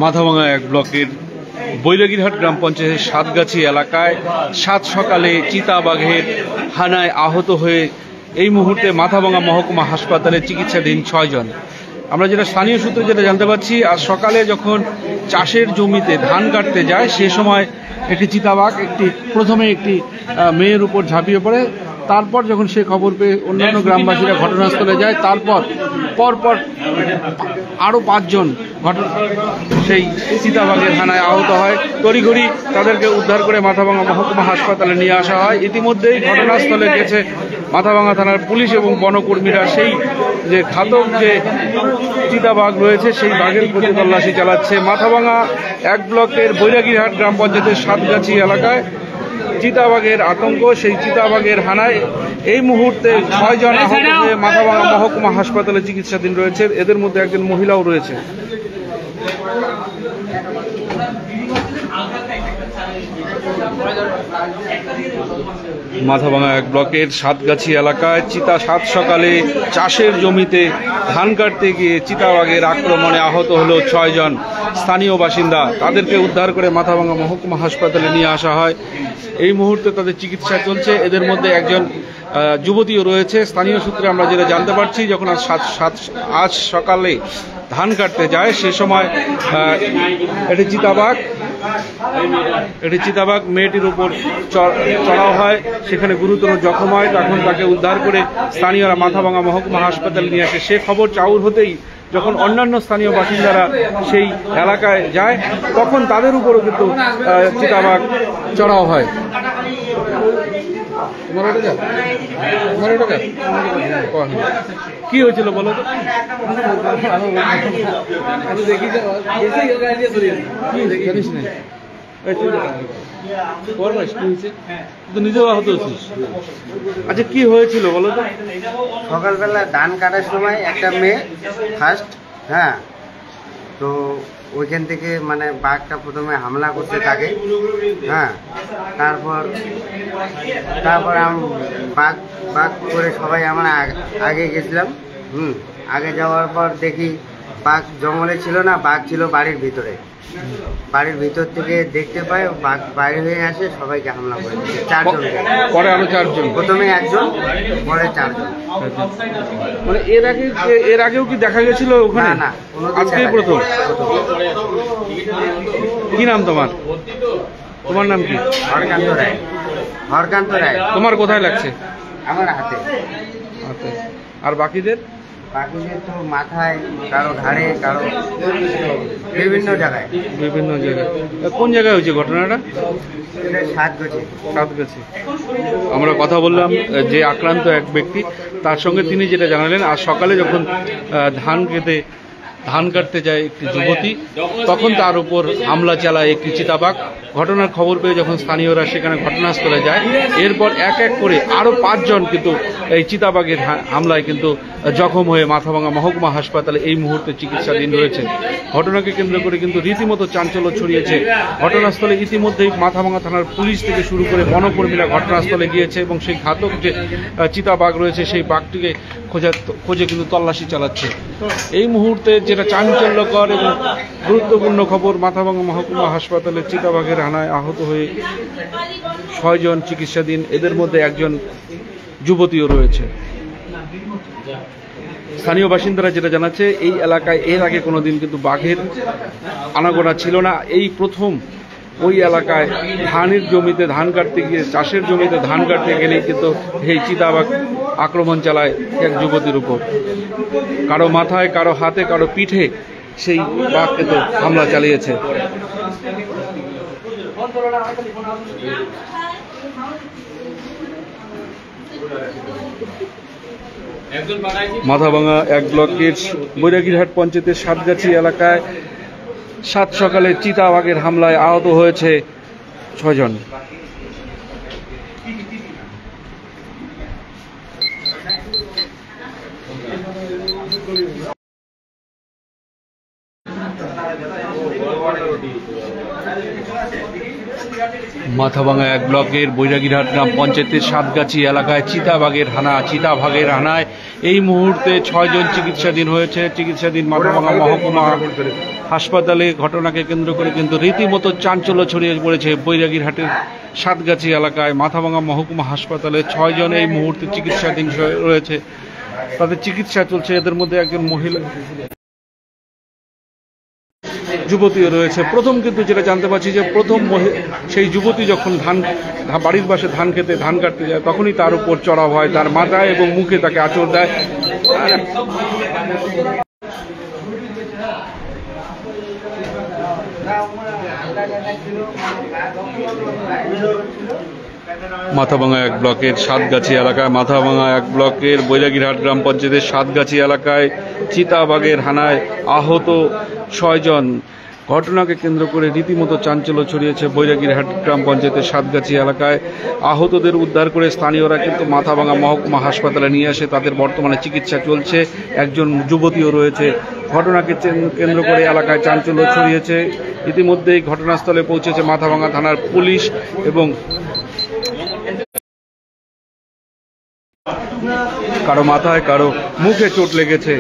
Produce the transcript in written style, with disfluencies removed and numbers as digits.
মাথাভাঙা এক ব্লকের বৈরাগীরহাট গ্রাম পঞ্চায়েতের সাতগাছি এলাকায় সাত সকালে চিতাবাঘের হানায় আহত হয়ে এই মুহূর্তে মাথাভাঙা মহকুমা হাসপাতালে চিকিৎসাধীন 6 জন। আমরা যেটা স্থানীয় সূত্রে যেটা জানতে পারছি, আজ সকালে যখন চাষের জমিতে ধান কাটতে যায় সে সময় একটি চিতাবাঘ প্রথমে একটি মেয়ের উপর ঝাঁপিয়ে পড়ে। তারপর যখন সে খবর পেয়ে অন্যান্য গ্রামবাসীরা ঘটনাস্থলে যায়, পরপর আরও 5 জন সেই চিতাবাঘের হানায় আহত হয়। তড়িঘড়ি তাদেরকে উদ্ধার করে মাথাভাঙা মহকুমা হাসপাতালে নিয়ে আসা হয়। ইতিমধ্যেই ঘটনাস্থলে গেছে মাথাভাঙা থানার পুলিশ এবং বনকর্মীরা। সেই যে ঘাতক যে চিতাবাঘ রয়েছে সেই বাঘের প্রতি তল্লাশি চালাচ্ছে। মাথাভাঙা এক ব্লকের বৈরাগীরহাট গ্রাম পঞ্চায়েতের সাতগাছি এলাকায় চিতাবাঘের আতঙ্ক। সেই চিতাবাঘের হানায় এই মুহূর্তে 6 জন আহত হয়ে মাথাভাঙা মহকুমা হাসপাতালে চিকিৎসাধীন রয়েছে। এদের মধ্যে একজন মহিলাও রয়েছে। মাথাভাঙা এক ব্লকের সাতগাছি এলাকায় সাত সকালে চাষের জমিতে ধান কাটতে গিয়ে চিতাবাঘের আক্রমণে আহত হলো 6 জন স্থানীয় বাসিন্দা। তাদেরকে উদ্ধার করে মাথাভাঙা মহকুমা হাসপাতালে নিয়ে আসা হয়। এই মুহূর্তে তাদের চিকিৎসা চলছে। এদের মধ্যে একজন যুবতীও রয়েছে। স্থানীয় সূত্রে আমরা যেটা জানতে পারছি, যখন আজ সকালে ধান কাটতে যায় সে সময় একটি চিতাবাঘ মেয়েটির উপর চড়াও হয়, সেখানে গুরুতর জখম হয়। তখন তাকে উদ্ধার করে স্থানীয়রা মাথাভাঙা মহকুমা হাসপাতালে নিয়ে আসে। সে খবর চাউর হতেই যখন অন্যান্য স্থানীয় বাসিন্দারা সেই এলাকায় যায় তখন তাদের উপরও কিন্তু চিতাবাঘ চড়াও হয়। কি হয়েছিল বলো তো? জানিস না? নিজেও আহত হচ্ছিস? আচ্ছা, কি হয়েছিল বলো তো? সকালবেলা ধান কাটার সময় একটা মেয়ে ফার্স্ট, তো ওইখান থেকে মানে বাঘটা প্রথমে হামলা করছে তাকে, তারপর আমি বাঘ করে সবাই আমরা আগে গেছিলাম। আগে যাওয়ার পর দেখি বাঘ জঙ্গলে ছিল না, বাঘ ছিল বাড়ির ভিতরে। বাড়ির ভিতর থেকে দেখতে পাই বাঘ বাইরে হয়ে আসে, সবাইকে হামলা করে 4 জন। পরে আরো 4 জন, প্রথমে 1 জন, পরে 4 জন। মানে এর আগেও কি দেখা গেছিল ওখানে? না, আজকেই প্রথম। কি নাম তোমার? তোমার নাম কি? হরকান্ত রায়। তোমার কোথায় লাগছে? আমার হাতে। আর বাকিদের তো মাথায়, কারো ঘাড়ে, কারো বিভিন্ন জায়গায়। কোন জায়গায় হয়েছে ঘটনাটা? সাতগাছি। আমরা কথা বললাম যে আক্রান্ত এক ব্যক্তি, তার সঙ্গে তিনি যেটা জানালেন, আজ সকালে যখন ধান কাটতে যায় একটি যুবতী, তখন তার উপর হামলা চালায় একটি চিতাবাঘ। ঘটনার খবর পেয়ে যখন স্থানীয়রা সেখানে ঘটনাস্থলে যায়, এরপর এক এক করে আরও 5 জন কিন্তু এই চিতাবাঘের হামলায় কিন্তু জখম হয়ে মাথাভাঙা মহকুমা হাসপাতালে এই মুহূর্তে চিকিৎসাধীন রয়েছে। ঘটনাকে কেন্দ্র করে কিন্তু রীতিমতো চাঞ্চল্য ছড়িয়েছে। ঘটনাস্থলে ইতিমধ্যেই মাথাভাঙা থানার পুলিশ থেকে শুরু করে বনকর্মীরা ঘটনাস্থলে গিয়েছে এবং সেই ঘাতক যে চিতাবাঘ রয়েছে সেই বাঘটিকে খোঁজে কিন্তু তল্লাশি চালাচ্ছে। এই মুহূর্তে যেটা চাঞ্চল্যকর এবং গুরুত্বপূর্ণ খবর, মাথাভাঙা মহকুমা হাসপাতালে চিতাবাঘের হানায় আহত হয়ে 6 জন চিকিৎসাধীন। এদের মধ্যে একজন যুবতীও রয়েছে। স্থানীয় বাসিন্দারা যেটা জানাচ্ছে, এই এলাকায় এর আগে কোনোদিন কিন্তু বাঘের আনাগোনা ছিল না। এই প্রথম ওই এলাকায় ধানের জমিতে ধান কাটতে গিয়ে, চাষের জমিতে ধান কাটতে গেলেই কিন্তু এই চিতাবাঘ আক্রমণ চালায় এক যুবতীর উপর। কারো মাথায়, কারো হাতে, কারো পিঠে সেই বাঘ কিন্তু হামলা চালিয়েছে। মাথাভাঙা এক ব্লকের বৈরাগীরহাট পঞ্চায়েতের সাতগাছি এলাকায় সাত সকালে চিতাবাঘের হামলায় আহত হয়েছে 6 জন। মাথাভাঙা 1 ব্লকের বৈরাগীরহাট গ্রাম পঞ্চায়েতের সাতগাছি এলাকায় চিতাবাঘের হানায় এই মুহূর্তে 6 জন চিকিৎসাধীন হয়েছে। চিকিৎসাধীন মাথাভাঙা মহকুমা হাসপাতালে। ঘটনাকে কেন্দ্র করে কিন্তু রীতিমতো চাঞ্চল্য ছড়িয়ে পড়েছে বৈরাগীরহাটের সাতগাছি এলাকায়। মাথাভাঙা মহকুমা হাসপাতালে 6 জন এই মুহূর্তে চিকিৎসাধীন রয়েছে, তাদের চিকিৎসা চলছে। এদের মধ্যে একজন মহিলা যুবতীও রয়েছে। প্রথম কিন্তু যেটা জানতে পারছি যে সেই যুবতী যখন বাড়ির পাশে ধান কাটতে যায় তখনই তার উপর চড়াও হয়, তার মাথায় এবং মুখে তাকে আঁচড় দেয়। মাথাভাঙা 1 ব্লকের সাতগাছি এলাকায় বৈরাগীরহাট গ্রাম পঞ্চায়েতের সাতগাছি এলাকায় চিতাবাঘের হানায় আহত 6 জন। ঘটনাকে কেন্দ্র করে রীতিমতো চাঞ্চল্য ছড়িয়েছে বৈরাগীরহাট গ্রাম পঞ্চায়েতের সাতগাছি এলাকায়। আহতদের উদ্ধার করে স্থানীয়রা কিন্তু মাথাভাঙা মহকুমা হাসপাতালে নিয়ে আসে, তাদের বর্তমানে চিকিৎসা চলছে। একজন যুবতীও রয়েছে। ঘটনাকে কেন্দ্র করে এলাকায় চাঞ্চল্য ছড়িয়েছে। ইতিমধ্যেই ঘটনাস্থলে পৌঁছেছে মাথাভাঙা থানার পুলিশ এবং কারো মাথায় কারো মুখে চোট লেগেছে।